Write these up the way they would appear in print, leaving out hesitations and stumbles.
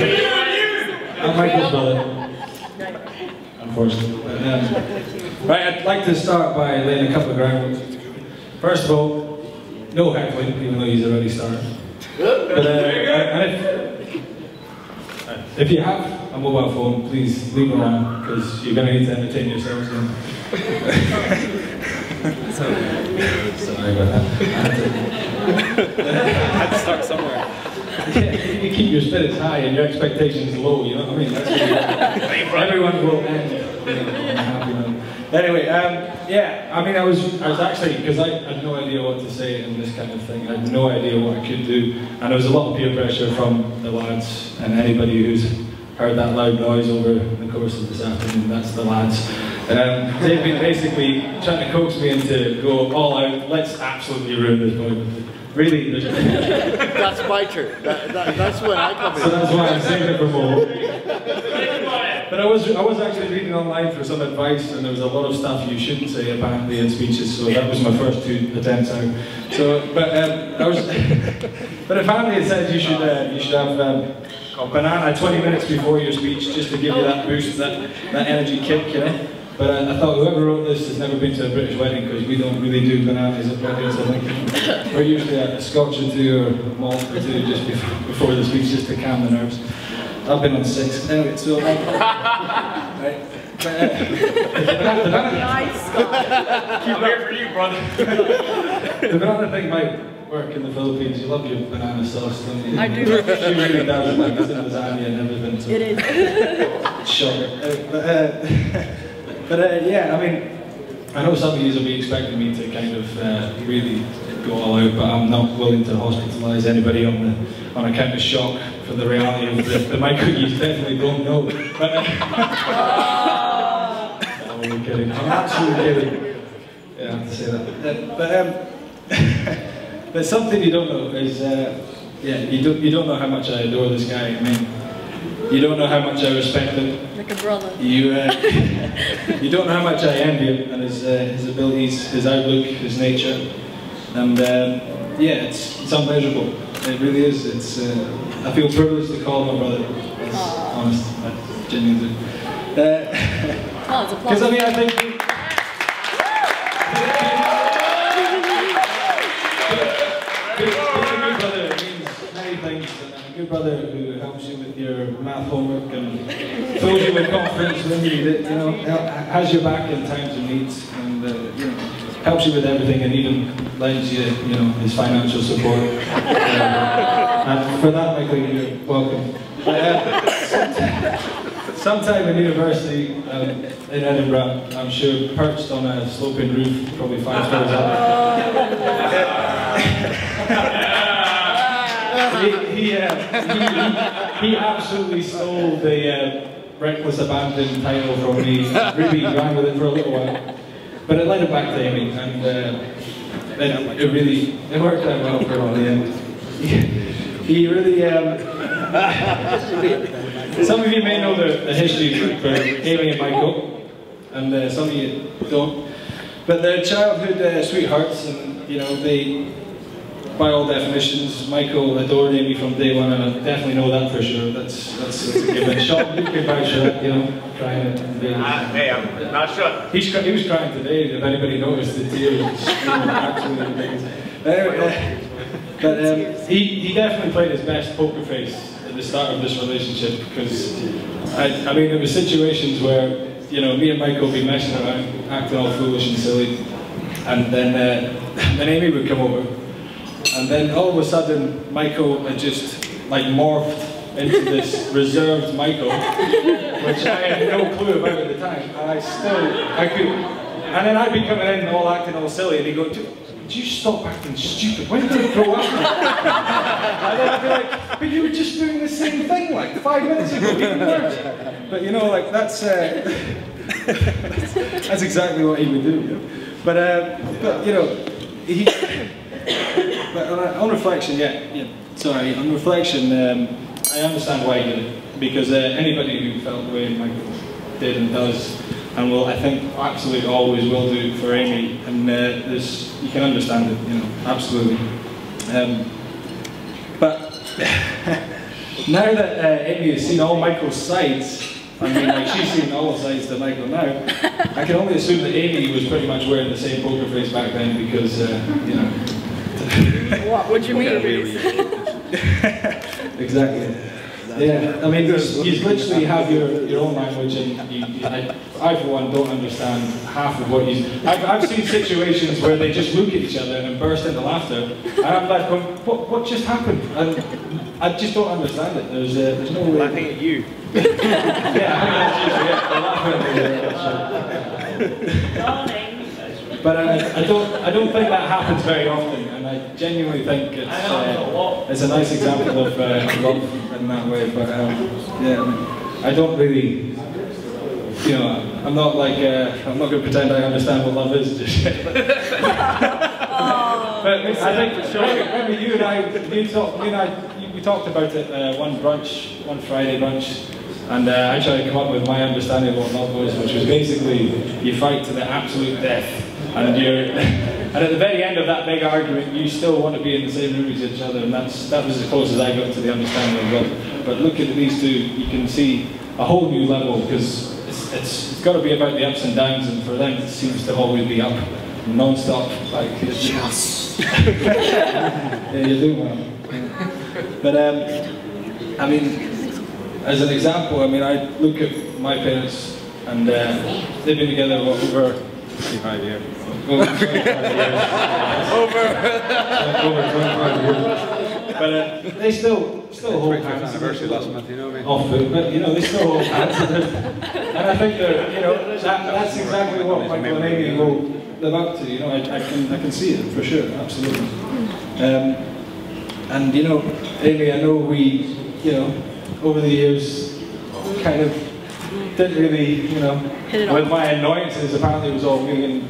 I'm Michael's brother. Unfortunately. Right, I'd like to start by laying a couple of ground rules. First of all, no heckling, even though he's already started. But, if you have a mobile phone, please leave it on, because you're going to need to entertain yourselves then. Sorry about that. I had to start somewhere. Yeah, you keep your spirits high and your expectations low, you know what I mean? That's what everyone will end. Anyway, yeah, I mean, I was actually, because I had no idea what to say in this kind of thing. I had no idea what I could do, and there was a lot of peer pressure from the lads, and anybody who's heard that loud noise over the course of this afternoon, that's the lads. They've been basically trying to coax me into go all out, let's absolutely ruin this point. Really, that's my turn. That's when I come in. So that's why I'm saying it for Momo. But I was actually reading online for some advice, and there was a lot of stuff you shouldn't say apparently in speeches. So that was my first 2 attempts out. So, but but apparently it says you should have a banana 20 minutes before your speech just to give you that boost, that energy kick, you know. But I thought whoever wrote this has never been to a British wedding, because we don't really do bananas at weddings. I think we're usually a scotch or 2 or a malt or 2 just before the speech, just to calm the nerves. I've been on 6 anyway, so right. Nice. I'm here for you, brother. The banana thing might work in the Philippines. You love your banana sauce, don't you? I do. She really does, like it's in lasagna and everything. So. It is. Shocker. But yeah, I mean, I know some of you will be expecting me to kind of really go all out, but I'm not willing to hospitalise anybody on account of shock for the reality of the Michael you definitely don't know. But, I'm only kidding. I'm actually kidding. Yeah, I have to say that. But something you don't know is, yeah, you don't know how much I adore this guy. I mean, you don't know how much I respect him. Like a brother. You don't know how much I envy him and his abilities, his outlook, his nature, and yeah, it's unmeasurable. It really is. It's I feel privileged to call him my brother. That's honest. I genuinely do. Because I mean, I think. A good brother who helps you with your math homework and fills you with confidence when you need it, you know, has your back in times of need, and you know, helps you with everything, and even lends you, you know, his financial support. And for that, Michael, you're welcome. Sometime in university in Edinburgh, I'm sure, perched on a sloping roof, probably 5 floors up. He absolutely stole the reckless abandon title from me. Really ran with it for a little while, but it led it back to Amy, and it worked out well for him in the end. He really. Some of you may know the history for Amy and Michael, and some of you don't. But they're childhood sweethearts, and you know they. By all definitions, Michael adored Amy from day one, and I definitely know that for sure. That's a given. Sean, you can vouch for that, you know, crying at the Hey, I'm not sure. He was crying today, if anybody noticed the tears. But he definitely played his best poker face at the start of this relationship, because, I mean, there were situations where, you know, me and Michael would be messing around, acting all foolish and silly, and then Amy would come over. And then all of a sudden, Michael had just like morphed into this reserved Michael, which I had no clue about at the time. And I could, and then I'd be coming in all acting all silly, and he'd go, "Would you stop acting stupid? When did you grow up?" And then I'd be like, "But you were just doing the same thing like 5 minutes ago, even worse." But you know, like that's exactly what he would do. But you know, he. But on reflection, on reflection, I understand why he did it, because anybody who felt the way Michael did and does, and will, I think, absolutely always will do for Amy, and you can understand it, you know, absolutely. But now that Amy has seen all Michael's sides, I mean, like she's seen all the sides to Michael now, I can only assume that Amy was pretty much wearing the same poker face back then because, you know. What do you mean? Exactly. Yeah, I mean, you literally have your own language, and I for one don't understand half of what you. I've seen situations where they just look at each other and burst into laughter, and I'm like, going, what just happened? And I just don't understand it. There's no way. Laughing at you. Yeah, I think that's usually it. But I don't think that happens very often, and I genuinely think it's a nice example of love in that way. But yeah, I don't really, you know, I'm not like I'm not going to pretend I understand what love is just yet. But I think remember you and I, we talked about it one Friday brunch. And I tried to come up with my understanding of what love was, which was basically you fight to the absolute death, and and at the very end of that big argument, you still want to be in the same room as each other, and that was as close as I got to the understanding of love. But looking at these two, you can see a whole new level because it's got to be about the ups and downs, and for them it seems to always be up, non-stop. Like yes, yeah, you're doing well. But I mean. As an example, I mean, I look at my parents, and they've been together over 25 years. Over 25 years. Over 25 years. But they still hold hands. Anniversary last month, you know what I mean? Off foot, but you know, they still hold hands. And I think that, you know, that's exactly what Michael and Amy will live up to. You know, I can see it for sure, absolutely. And you know, Amy, I know we, you know, over the years, kind of didn't really, you know, with my annoyances, apparently it was all me and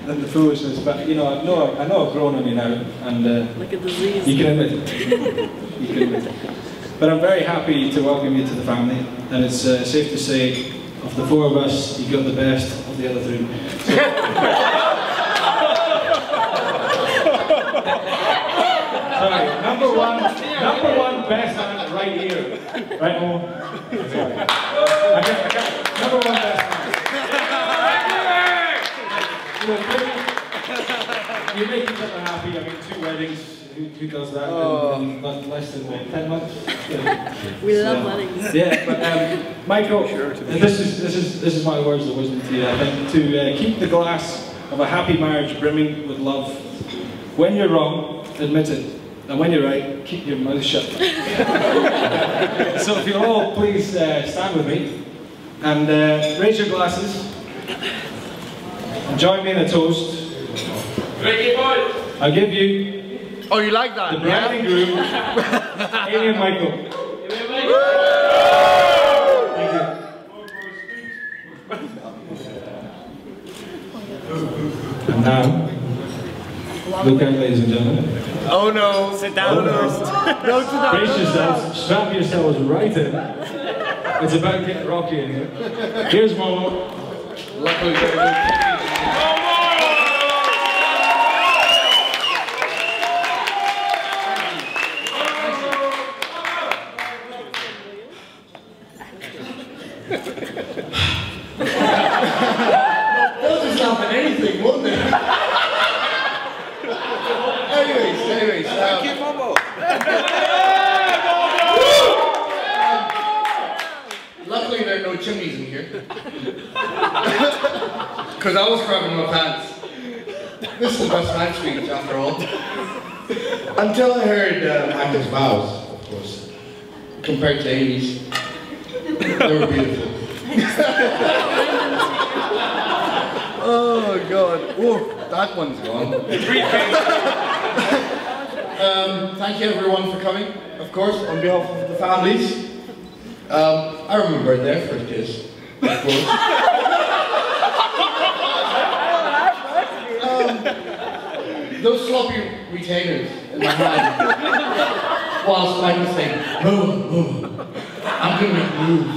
the foolishness. But you know, I know I've grown on you now, and like a disease. You can admit it. You can admit it. But I'm very happy to welcome you to the family, and it's safe to say, of the four of us, you got the best of the other three. So, sorry, number one best man right here. Right, Momo? Sorry. I got number one best man. You make each other happy. I mean, 2 weddings. Who does that in less than what, 10 months? Yeah. We love weddings. Yeah, but Michael, this is my words of wisdom to you. I think to keep the glass of a happy marriage brimming with love. When you're wrong, admit it. And when you're right, keep your mouth shut. So if you'll all please stand with me and raise your glasses and join me in a toast. I'll give you Oh, you like that? the bride and groom, Amy and Michael. Thank you. And now, look out, ladies and gentlemen. Oh no. Sit down first. No, sit down. Brace yourselves, strap yourselves right in. It's about to get rocky in here. Here's Momo. Luckily, very good. Doesn't stop at anything, wouldn't it? Anyways, Thank you, Momo. luckily there are no chimneys in here. Because I was crapping my pants. This is the best man speech, after all. Until I heard Michael's vows, of course. Compared to Amy's. They were beautiful. Oh God. Oh, that one's gone. Thank you everyone for coming, of course, on behalf of the families. I remember their first kiss, of course. Those sloppy retainers in my hand, whilst I was saying, oh, I'm gonna make moves.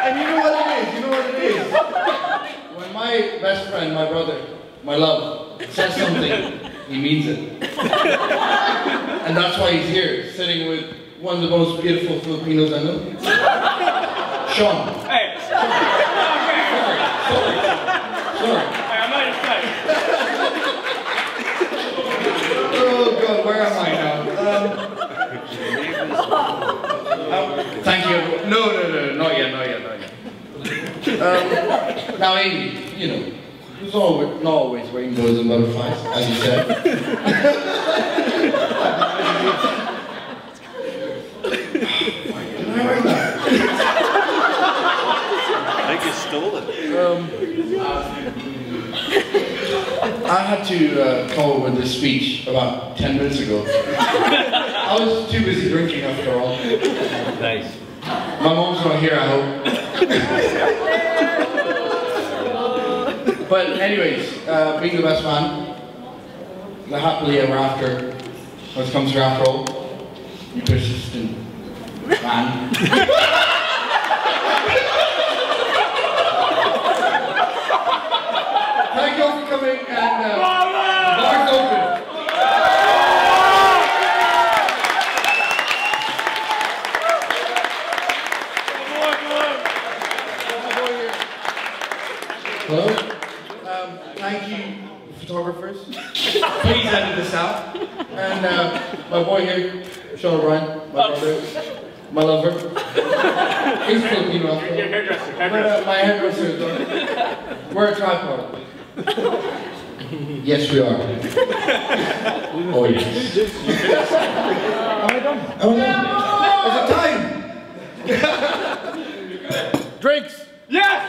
And you know what it is? When my best friend, my brother, my love, says something he means it. And that's why he's here, sitting with one of the most beautiful Filipinos I know. Sean. Hey! Sorry. Hey, I'm not your friend. Oh God, where am I now? Thank you. No, not yet. Now, Amy, you know, there's always, not always rainbows and butterflies, as you said. Why did I write that? I think you stole it. I had to come up with this speech about 10 minutes ago. I was too busy drinking after all. Nice. My mom's not here, I hope. But anyways, being the best man, the happily ever after, what comes to after all, persistent man. Thank you all for coming, and the bar's open. Hello? Thank you, photographers. Please edit this out. And my boy here, Sean O'Brien, my brother, my lover. He's Filipino after all. Your hairdresser. But, my hairdresser is on. We're a tripod. Yes, we are. Oh, yes. Am I done? Am I done? Is it time? Drinks! Yes!